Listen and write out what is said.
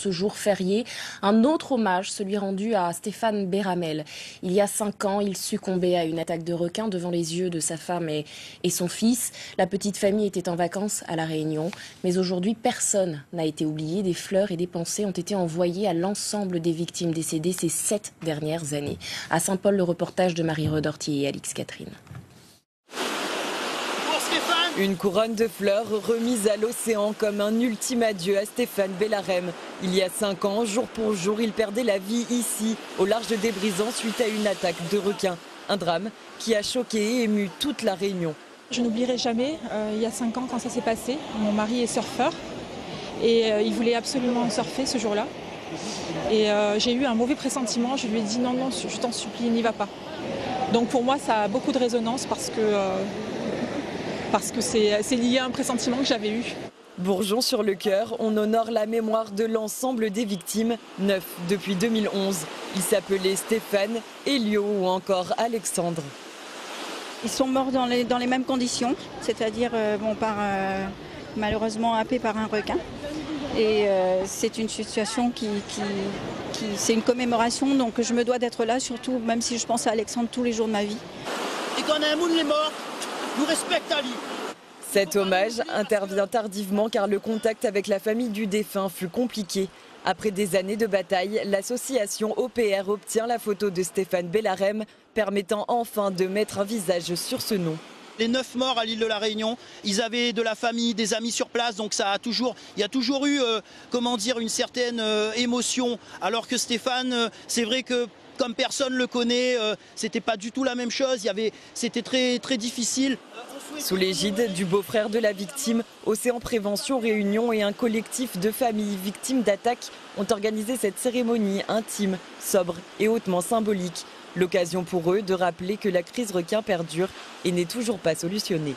ce jour férié. Un autre hommage, celui rendu à Stéphane Béramel. Il y a 5 ans, il succombait à une attaque de requin devant les yeux de sa femme et son fils. La petite famille était en vacances à La Réunion. Mais aujourd'hui, personne n'a été oublié. Des fleurs et des pensées ont été envoyées à l'ensemble des victimes décédées ces 7 dernières années. À Saint-Paul, le reportage de Marie Redortier et Alix Catherine. Une couronne de fleurs remise à l'océan comme un ultime adieu à Stéphane Bellarème. Il y a 5 ans, jour pour jour, il perdait la vie ici, au large des Brisants, suite à une attaque de requin. Un drame qui a choqué et ému toute la Réunion. Je n'oublierai jamais, il y a 5 ans quand ça s'est passé, mon mari est surfeur et il voulait absolument surfer ce jour-là. Et j'ai eu un mauvais pressentiment, je lui ai dit non, non, je t'en supplie, n'y va pas. Donc pour moi ça a beaucoup de résonance parce que c'est lié à un pressentiment que j'avais eu. Bourgeon sur le cœur, on honore la mémoire de l'ensemble des victimes, 9 depuis 2011. Ils s'appelaient Stéphane, Elio ou encore Alexandre. Ils sont morts dans les mêmes conditions, c'est-à-dire malheureusement happés par un requin. Et c'est une situation c'est une commémoration, donc je me dois d'être là, surtout même si je pense à Alexandre tous les jours de ma vie. Et quand un monde est mort, nous respectons Ali. Cet hommage intervient tardivement car le contact avec la famille du défunt fut compliqué. Après des années de bataille, l'association OPR obtient la photo de Stéphane Bellarème, permettant enfin de mettre un visage sur ce nom. Les 9 morts à l'île de la Réunion, ils avaient de la famille, des amis sur place, donc il y a toujours eu une certaine émotion. Alors que Stéphane, c'est vrai que comme personne le connaît, c'était pas du tout la même chose, c'était très, très difficile. Sous l'égide du beau-frère de la victime, Océan Prévention Réunion et un collectif de familles victimes d'attaques ont organisé cette cérémonie intime, sobre et hautement symbolique. L'occasion pour eux de rappeler que la crise requin perdure et n'est toujours pas solutionnée.